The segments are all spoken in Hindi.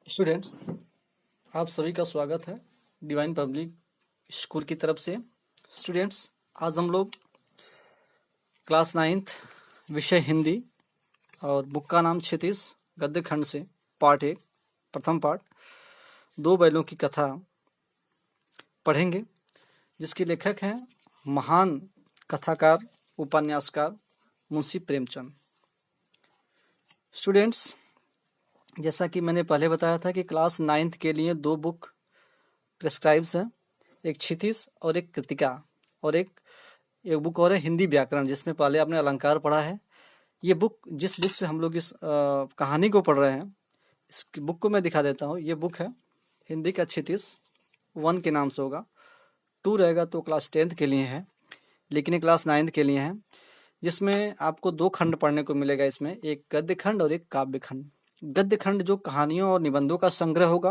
स्टूडेंट्स, आप सभी का स्वागत है डिवाइन पब्लिक स्कूल की तरफ से। स्टूडेंट्स, आज हम लोग क्लास 9th विषय हिंदी और बुक का नाम क्षितिज गद्य खंड से पार्ट 1 प्रथम पार्ट दो बैलों की कथा पढ़ेंगे, जिसके लेखक हैं महान कथाकार उपन्यासकार मुंशी प्रेमचंद। स्टूडेंट्स, जैसा कि मैंने पहले बताया था कि क्लास 9th के लिए दो बुक प्रेस्क्राइब्स हैं, एक क्षितिज और एक कृतिका, और एक बुक और है हिंदी व्याकरण, जिसमें पहले आपने अलंकार पढ़ा है। ये बुक, जिस बुक से हम लोग इस कहानी को पढ़ रहे हैं, इस बुक को मैं दिखा देता हूँ। ये बुक है हिंदी का क्षितिज 1 के नाम से होगा, 2 रहेगा तो क्लास 10th के लिए है, लेकिन ये क्लास 9th के लिए है, जिसमें आपको 2 खंड पढ़ने को मिलेगा। इसमें एक गद्य खंड और एक काव्य खंड। गद्य खंड जो कहानियों और निबंधों का संग्रह होगा,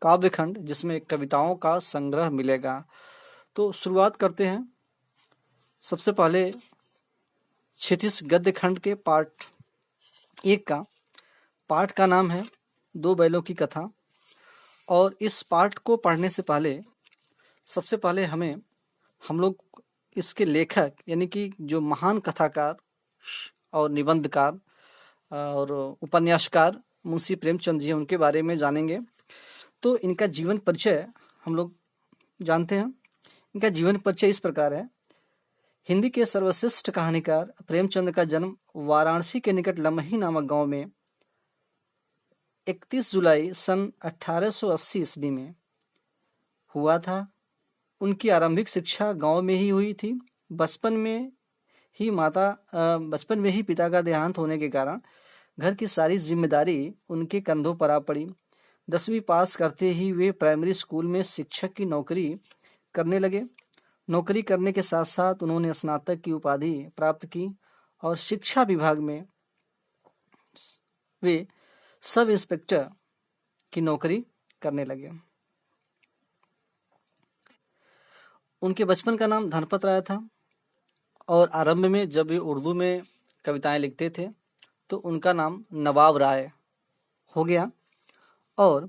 काव्य खंड जिसमें कविताओं का संग्रह मिलेगा। तो शुरुआत करते हैं। सबसे पहले क्षितिज गद्य खंड के पार्ट 1 का। पार्ट का नाम है दो बैलों की कथा, और इस पार्ट को पढ़ने से पहले सबसे पहले हम लोग इसके लेखक यानी कि जो महान कथाकार और निबंधकार और उपन्यासकार मुंशी प्रेमचंद जी हैं, उनके बारे में जानेंगे। तो इनका जीवन परिचय हम लोग जानते हैं। इनका जीवन परिचय इस प्रकार है। हिंदी के सर्वश्रेष्ठ कहानीकार प्रेमचंद का जन्म वाराणसी के निकट लमही नामक गांव में 31 जुलाई सन 1880 ईस्वी में हुआ था। उनकी आरंभिक शिक्षा गांव में ही हुई थी। बचपन में ही पिता का देहांत होने के कारण घर की सारी जिम्मेदारी उनके कंधों पर आ पड़ी। 10वीं पास करते ही वे प्राइमरी स्कूल में शिक्षक की नौकरी करने लगे। नौकरी करने के साथ साथ उन्होंने स्नातक की उपाधि प्राप्त की और शिक्षा विभाग में वे सब इंस्पेक्टर की नौकरी करने लगे। उनके बचपन का नाम धनपत राय था, और आरंभ में जब वे उर्दू में कविताएं लिखते थे तो उनका नाम नवाब राय हो गया, और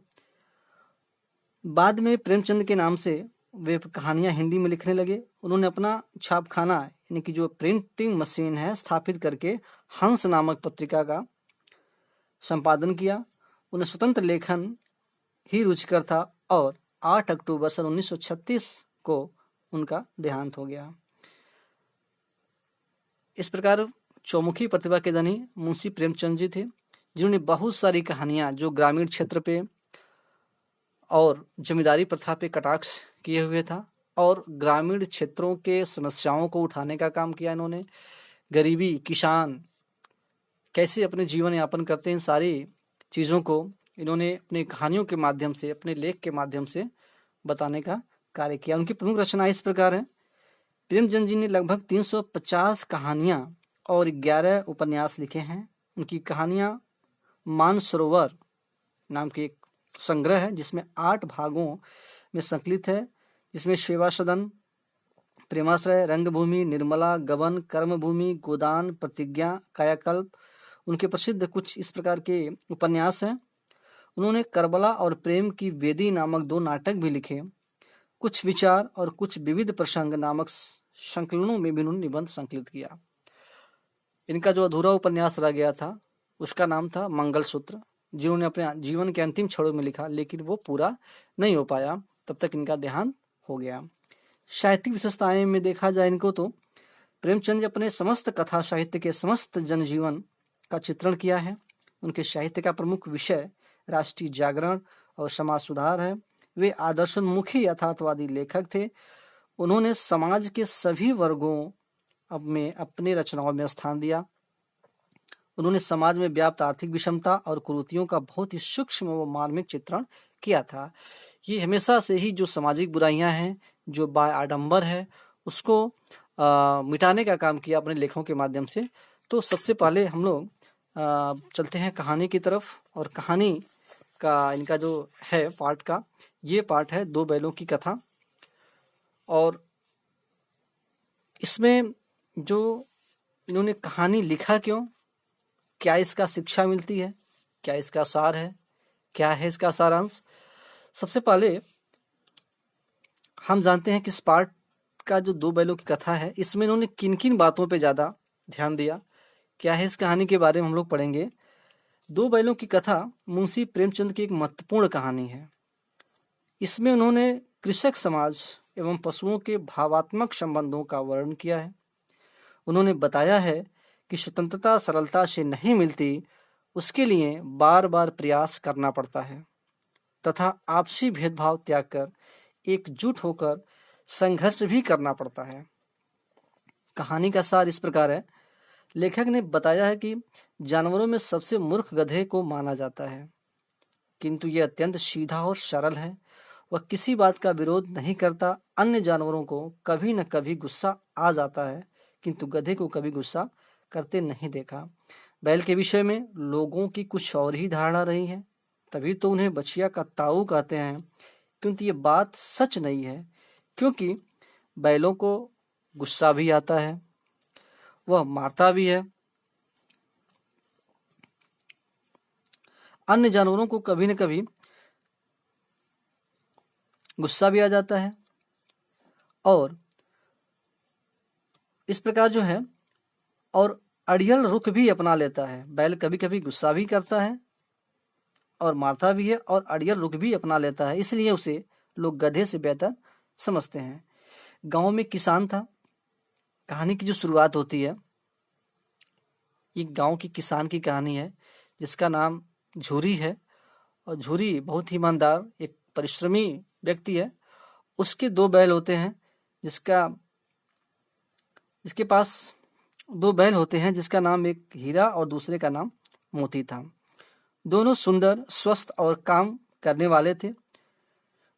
बाद में प्रेमचंद के नाम से वे कहानियां हिंदी में लिखने लगे। उन्होंने अपना छापखाना यानी कि जो प्रिंटिंग मशीन है स्थापित करके हंस नामक पत्रिका का संपादन किया। उन्हें स्वतंत्र लेखन ही रुचिकर था, और 8 अक्टूबर सन 1936 को उनका देहांत हो गया। इस प्रकार चौमुखी प्रतिभा के धनी मुंशी प्रेमचंद जी थे, जिन्होंने बहुत सारी कहानियां जो ग्रामीण क्षेत्र पे और जमींदारी प्रथा पे कटाक्ष किए हुए था, और ग्रामीण क्षेत्रों के समस्याओं को उठाने का काम किया इन्होंने। गरीबी, किसान कैसे अपने जीवन यापन करते हैं, इन सारी चीज़ों को इन्होंने अपनी कहानियों के माध्यम से, अपने लेख के माध्यम से बताने का कार्य किया। उनकी प्रमुख रचनाएं इस प्रकार हैं। प्रेमचंद जी ने लगभग 350 कहानियां और 11 उपन्यास लिखे हैं। उनकी कहानियां मानसरोवर नाम के एक संग्रह है, जिसमें 8 भागों में संकलित है, जिसमें सेवा सदन, प्रेमाश्रय, रंगभूमि, निर्मला, गबन, कर्मभूमि, गोदान, प्रतिज्ञा, कायाकल्प उनके प्रसिद्ध कुछ इस प्रकार के उपन्यास हैं। उन्होंने करबला और प्रेम की वेदी नामक 2 नाटक भी लिखे। कुछ विचार और कुछ विविध प्रसंग नामक संकलनों में भी उन्होंने निबंध संकलित किया। इनका जो अधूरा उपन्यास रह गया था उसका नाम था मंगलसूत्र, जिन्होंने अपने जीवन के अंतिम क्षणों में लिखा, लेकिन वो पूरा नहीं हो पाया, तब तक इनका देहांत हो गया। साहित्यिक विशेषताएं में देखा जाए इनको, तो प्रेमचंद जी अपने समस्त कथा साहित्य के समस्त जनजीवन का चित्रण किया है। उनके साहित्य का प्रमुख विषय राष्ट्रीय जागरण और समाज सुधार है। वे आदर्शोन्मुखी यथार्थवादी लेखक थे। उन्होंने समाज के सभी वर्गों में अपनी रचनाओं में स्थान दिया। उन्होंने समाज में व्याप्त आर्थिक विषमता और कुरीतियों का बहुत ही सूक्ष्म व मार्मिक चित्रण किया था। ये हमेशा से ही जो सामाजिक बुराइयां हैं, जो बाय आडंबर है, उसको मिटाने का काम किया अपने लेखों के माध्यम से। तो सबसे पहले हम लोग चलते हैं कहानी की तरफ, और कहानी का इनका जो है पार्ट का, ये पार्ट है दो बैलों की कथा। और इसमें जो इन्होंने कहानी लिखा क्यों, क्या इसका शिक्षा मिलती है, क्या इसका सार है, क्या है इसका सारांश? सबसे पहले हम जानते हैं कि स्पार्ट का जो दो बैलों की कथा है, इसमें इन्होंने किन किन बातों पे ज़्यादा ध्यान दिया। क्या है इस कहानी के बारे में हम लोग पढ़ेंगे। दो बैलों की कथा मुंशी प्रेमचंद की एक महत्वपूर्ण कहानी है। इसमें उन्होंने कृषक समाज एवं पशुओं के भावात्मक संबंधों का वर्णन किया है। उन्होंने बताया है कि स्वतंत्रता सरलता से नहीं मिलती, उसके लिए बार बार प्रयास करना पड़ता है तथा आपसी भेदभाव त्याग कर एकजुट होकर संघर्ष भी करना पड़ता है। कहानी का सार इस प्रकार है। लेखक ने बताया है कि जानवरों में सबसे मूर्ख गधे को माना जाता है, किंतु यह अत्यंत सीधा और सरल है। वह किसी बात का विरोध नहीं करता। अन्य जानवरों को कभी न कभी गुस्सा आ जाता है, किंतु गधे को कभी गुस्सा करते नहीं देखा। बैल के विषय में लोगों की कुछ और ही धारणा रही है, तभी तो उन्हें बछिया का ताऊ कहते हैं, किंतु ये बात सच नहीं है, क्योंकि बैलों को गुस्सा भी आता है, वह मारता भी है। अन्य जानवरों को कभी न कभी गुस्सा भी आ जाता है और इस प्रकार जो है और अड़ियल रुख भी अपना लेता है। बैल कभी कभी गुस्सा भी करता है और मारता भी है और अड़ियल रुख भी अपना लेता है, इसलिए उसे लोग गधे से बेहतर समझते हैं। गांव में किसान था। कहानी की जो शुरुआत होती है, एक गांव की किसान की कहानी है जिसका नाम झूरी है। और झूरी बहुत ही ईमानदार एक परिश्रमी व्यक्ति है। उसके दो बैल होते हैं, जिसके पास दो बैल होते हैं, जिसका नाम एक हीरा और दूसरे का नाम मोती था। दोनों सुंदर, स्वस्थ और काम करने वाले थे।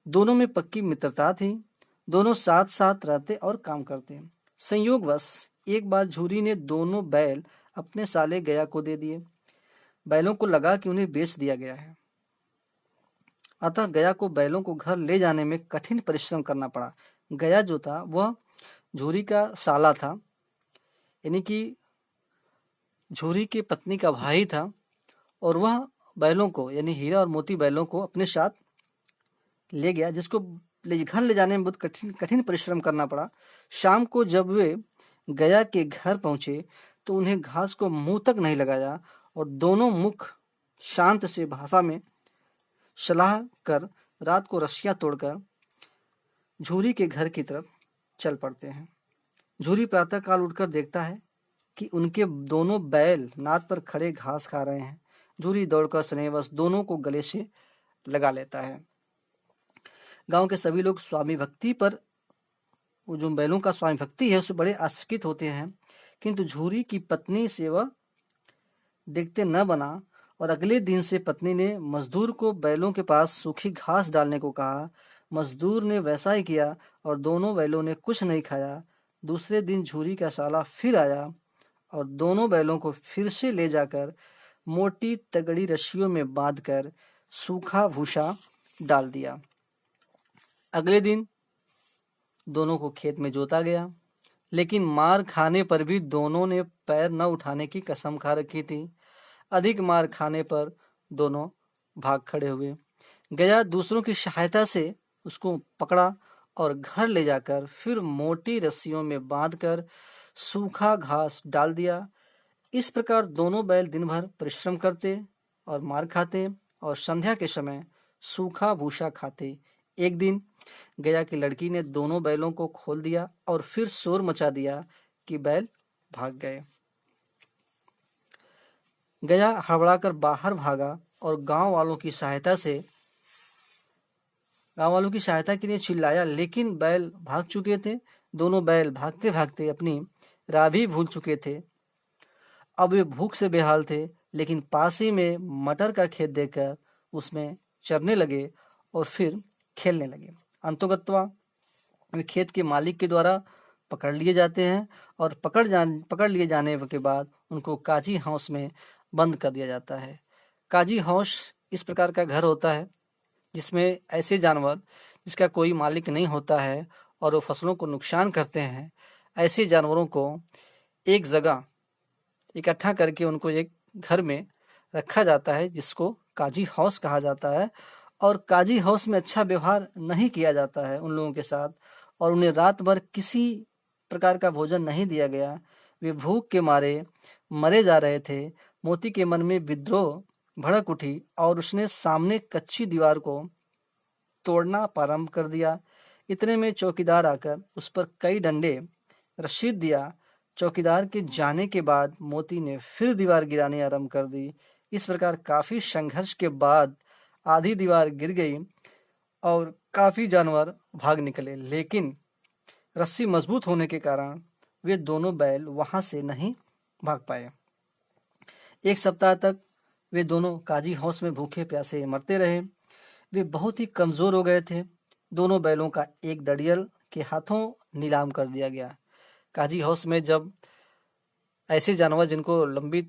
दोनों में पक्की मित्रता थी। दोनों साथ साथ रहते और काम करते। संयोगवश एक बार झूरी ने दोनों बैल अपने साले गया को दे दिए। बैलों को लगा कि उन्हें बेच दिया गया है, अतः गया को बैलों को घर ले जाने में कठिन परिश्रम करना पड़ा। गया जो था वह झूरी का साला था, यानी कि झूरी की पत्नी का भाई था, और वह बैलों को यानी हीरा और मोती बैलों को अपने साथ ले गया, जिसको घर ले जाने में बहुत कठिन परिश्रम करना पड़ा। शाम को जब वे गया के घर पहुंचे तो उन्हें घास को मुंह तक नहीं लगाया और दोनों मुख शांत से भाषा में सलाह कर रात को रस्सियां तोड़कर झूरी के घर की तरफ चल पड़ते हैं। झूरी प्रातः काल उठकर देखता है कि उनके दोनों बैल नाद पर खड़े घास खा रहे हैं। झूरी दौड़कर स्नेहवश दोनों को गले से लगा लेता है। गांव के सभी लोग स्वामी भक्ति पर, वो जो बैलों का स्वामी भक्ति है, उससे बड़े आश्चर्यचकित होते हैं, किंतु झूरी की पत्नी से वह देखते न बना और अगले दिन से पत्नी ने मजदूर को बैलों के पास सूखी घास डालने को कहा। मजदूर ने वैसा ही किया और दोनों बैलों ने कुछ नहीं खाया। दूसरे दिन झूरी का साला फिर आया और दोनों बैलों को फिर से ले जाकर मोटी तगड़ी रस्सियों में बांधकर सूखा भूसा डाल दिया। अगले दिन दोनों को खेत में जोता गया, लेकिन मार खाने पर भी दोनों ने पैर न उठाने की कसम खा रखी थी। अधिक मार खाने पर दोनों भाग खड़े हुए। गया दूसरों की सहायता से उसको पकड़ा और घर ले जाकर फिर मोटी रस्सियों में बांधकर सूखा घास डाल दिया। इस प्रकार दोनों बैल दिन भर परिश्रम करते और मार खाते और संध्या के समय सूखा भूसा खाते। एक दिन गया की लड़की ने दोनों बैलों को खोल दिया और फिर शोर मचा दिया कि बैल भाग गए। गया हड़बड़ाकर बाहर भागा और गांव वालों की सहायता के लिए चिल्लाया, लेकिन बैल भाग चुके थे। दोनों बैल भागते भागते अपनी राह भी भूल चुके थे। अब वे भूख से बेहाल थे, लेकिन पास ही में मटर का खेत देखकर उसमें चरने लगे और फिर खेलने लगे। अंतोगत्वा वे खेत के मालिक के द्वारा पकड़ लिए जाते हैं और पकड़ लिए जाने के बाद उनको काजी हाउस में बंद कर दिया जाता है। काजी हाउस इस प्रकार का घर होता है जिसमें ऐसे जानवर जिसका कोई मालिक नहीं होता है और वो फसलों को नुकसान करते हैं, ऐसे जानवरों को एक जगह इकट्ठा करके उनको एक घर में रखा जाता है, जिसको काजी हौस कहा जाता है। और काजी हौस में अच्छा व्यवहार नहीं किया जाता है उन लोगों के साथ, और उन्हें रात भर किसी प्रकार का भोजन नहीं दिया गया। वे भूख के मारे मरे जा रहे थे। मोती के मन में विद्रोह भड़क उठी और उसने सामने कच्ची दीवार को तोड़ना प्रारंभ कर दिया। इतने में चौकीदार आकर उस पर कई डंडे रशीद दिया। चौकीदार के जाने के बाद मोती ने फिर दीवार गिरानी आरंभ कर दी। इस प्रकार काफी संघर्ष के बाद आधी दीवार गिर गई और काफी जानवर भाग निकले, लेकिन रस्सी मजबूत होने के कारण वे दोनों बैल वहां से नहीं भाग पाए। एक सप्ताह तक वे दोनों काजी हौस में भूखे प्यासे मरते रहे। वे बहुत ही कमजोर हो गए थे। दोनों बैलों का एक दड़ियल के हाथों नीलाम कर दिया गया। काजी हौस में जब ऐसे जानवर जिनको लंबी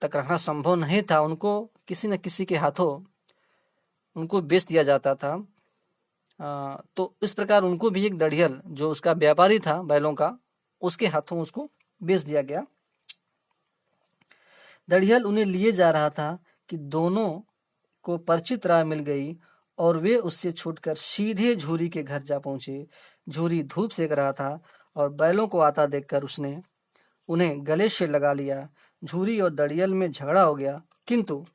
तक रखना संभव नहीं था, उनको किसी न किसी के हाथों उनको बेच दिया जाता था। तो इस प्रकार उनको भी एक दड़ियल, जो उसका व्यापारी था बैलों का, उसके हाथों उसको बेच दिया गया। दड़ियल उन्हें लिए जा रहा था कि दोनों को परिचित राह मिल गई और वे उससे छूटकर सीधे झूरी के घर जा पहुंचे। झूरी धूप सेक रहा था और बैलों को आता देखकर उसने उन्हें गले से लगा लिया। झूरी और दड़ियल में झगड़ा हो गया, किंतु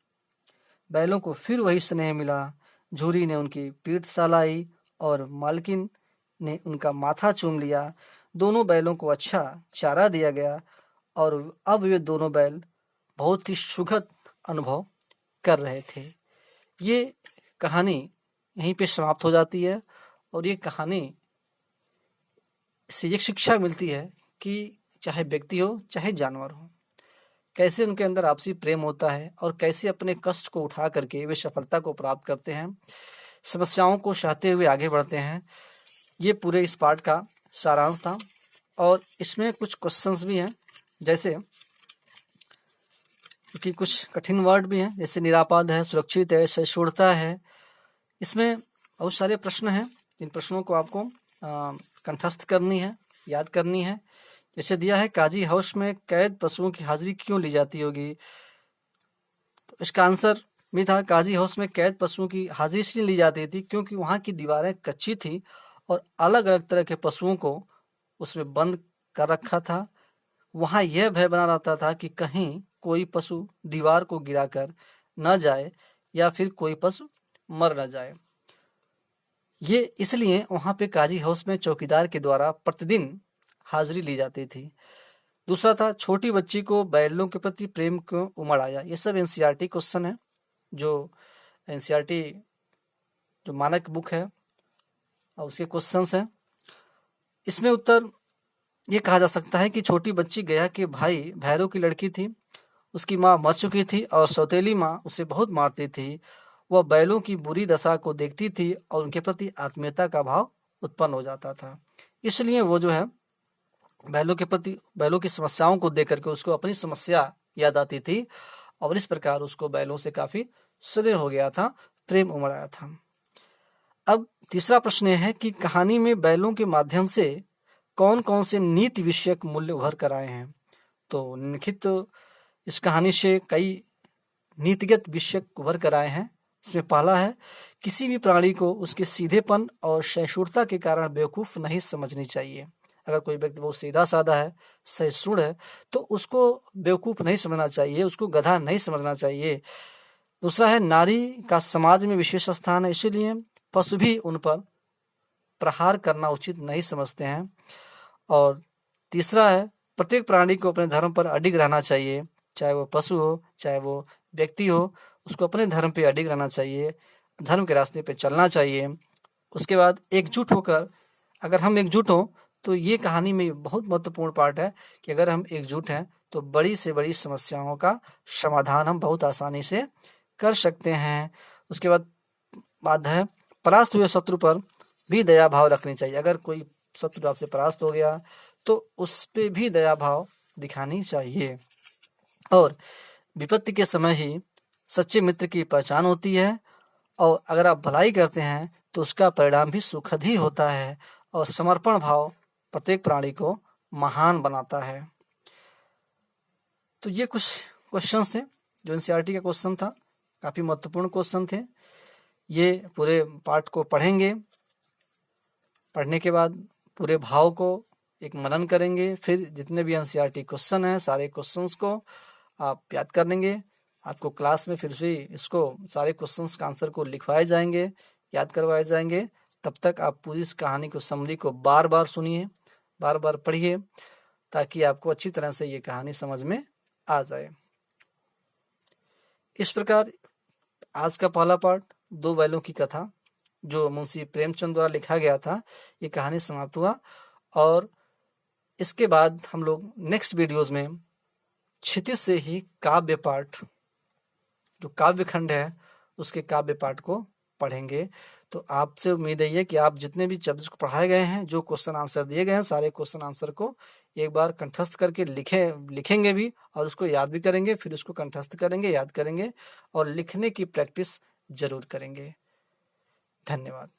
बैलों को फिर वही स्नेह मिला। झूरी ने उनकी पीठ सहलाई और मालकिन ने उनका माथा चूम लिया। दोनों बैलों को अच्छा चारा दिया गया और अब वे दोनों बैल बहुत ही सुखद अनुभव कर रहे थे। ये कहानी यहीं पे समाप्त हो जाती है और ये कहानी से एक शिक्षा मिलती है कि चाहे व्यक्ति हो चाहे जानवर हो, कैसे उनके अंदर आपसी प्रेम होता है और कैसे अपने कष्ट को उठा करके वे सफलता को प्राप्त करते हैं, समस्याओं को सहते हुए आगे बढ़ते हैं। ये पूरे इस पाठ का सारांश था और इसमें कुछ क्वेश्चंस भी हैं, जैसे कि कुछ कठिन वर्ड भी हैं, जैसे निरापद है, सुरक्षित है, सहिष्णुता है। इसमें बहुत सारे प्रश्न हैं। इन प्रश्नों को आपको कंठस्थ करनी है, याद करनी है। जैसे दिया है, काजी हाउस में कैद पशुओं की हाजिरी क्यों ली जाती होगी? तो इसका आंसर भी था, काजी हाउस में कैद पशुओं की हाजिरी इसलिए ली जाती थी क्योंकि वहाँ की दीवारें कच्ची थी और अलग अलग तरह के पशुओं को उसमें बंद कर रखा था। वहाँ यह भय बना रहता था कि कहीं कोई पशु दीवार को गिराकर न जाए या फिर कोई पशु मर न जाए। ये इसलिए वहाँ पे काजी हाउस में चौकीदार के द्वारा प्रतिदिन हाजिरी ली जाती थी। दूसरा था, छोटी बच्ची को बैलों के प्रति प्रेम क्यों उमड़ आया? ये सब एनसीईआरटी क्वेश्चन है, जो एनसीईआरटी जो मानक बुक है और उसके क्वेश्चंस हैं। इसमें उत्तर ये कहा जा सकता है कि छोटी बच्ची गया के भाई भैरव की लड़की थी। उसकी माँ मर चुकी थी और सौतेली माँ उसे बहुत मारती थी। वह बैलों की बुरी दशा को देखती थी और उनके प्रति आत्मीयता का भाव उत्पन्न हो जाता था। इसलिए वो जो है बैलों के प्रति, बैलों की समस्याओं को देख करके उसको अपनी समस्या याद आती थी और इस प्रकार उसको बैलों से काफी सुदृढ़ हो गया था, प्रेम उमड़ आया था। अब तीसरा प्रश्न है कि कहानी में बैलों के माध्यम से कौन कौन से नीति विषयक मूल्य उभर कर आए हैं? तो निम्नलिखित इस कहानी से कई नीतिगत विषय उभर कर आए हैं। इसमें पहला है, किसी भी प्राणी को उसके सीधेपन और सहिष्णुता के कारण बेवकूफ नहीं समझनी चाहिए। अगर कोई व्यक्ति बहुत सीधा साधा है, सहिष्णु है, तो उसको बेवकूफ नहीं समझना चाहिए, उसको गधा नहीं समझना चाहिए। दूसरा है, नारी का समाज में विशेष स्थान है, इसीलिए पशु भी उन पर प्रहार करना उचित नहीं समझते हैं। और तीसरा है, प्रत्येक प्राणी को अपने धर्म पर अडिग रहना चाहिए, चाहे वो पशु हो चाहे वो व्यक्ति हो, उसको अपने धर्म पे अडिग रहना चाहिए, धर्म के रास्ते पे चलना चाहिए। उसके बाद एकजुट होकर, अगर हम एकजुट हों तो ये कहानी में बहुत महत्वपूर्ण पार्ट है कि अगर हम एकजुट हैं तो बड़ी से बड़ी समस्याओं का समाधान हम बहुत आसानी से कर सकते हैं। उसके बाद बात है, परास्त हुए शत्रु पर भी दया भाव रखनी चाहिए। अगर कोई शत्रु आपसे परास्त हो गया तो उस पे भी दया भाव दिखानी चाहिए। और विपत्ति के समय ही सच्चे मित्र की पहचान होती है और अगर आप भलाई करते हैं तो उसका परिणाम भी सुखद ही होता है। और समर्पण भाव प्रत्येक प्राणी को महान बनाता है। तो ये कुछ क्वेश्चंस थे जो एनसीईआरटी का क्वेश्चन था। काफ़ी महत्वपूर्ण क्वेश्चन थे। ये पूरे पाठ को पढ़ेंगे, पढ़ने के बाद पूरे भाव को एक मनन करेंगे, फिर जितने भी एनसीईआरटी क्वेश्चन हैं सारे क्वेश्चंस को आप याद कर लेंगे। आपको क्लास में फिर भी इसको सारे क्वेश्चंस का आंसर को लिखवाए जाएंगे, याद करवाए जाएंगे। तब तक आप पूरी इस कहानी को, समरी को बार बार सुनिए, बार बार पढ़िए, ताकि आपको अच्छी तरह से ये कहानी समझ में आ जाए। इस प्रकार आज का पहला पार्ट, दो बैलों की कथा, जो मुंशी प्रेमचंद द्वारा लिखा गया था, ये कहानी समाप्त हुआ। और इसके बाद हम लोग नेक्स्ट वीडियोस में क्षितिज से ही काव्य पाठ, जो काव्य खंड है, उसके काव्य पाठ को पढ़ेंगे। तो आपसे उम्मीद है कि आप जितने भी चैप्टर्स को पढ़ाए गए हैं, जो क्वेश्चन आंसर दिए गए हैं, सारे क्वेश्चन आंसर को एक बार कंठस्थ करके लिखेंगे भी, और उसको याद भी करेंगे, फिर उसको कंठस्थ करेंगे, याद करेंगे, और लिखने की प्रैक्टिस जरूर करेंगे। धन्यवाद।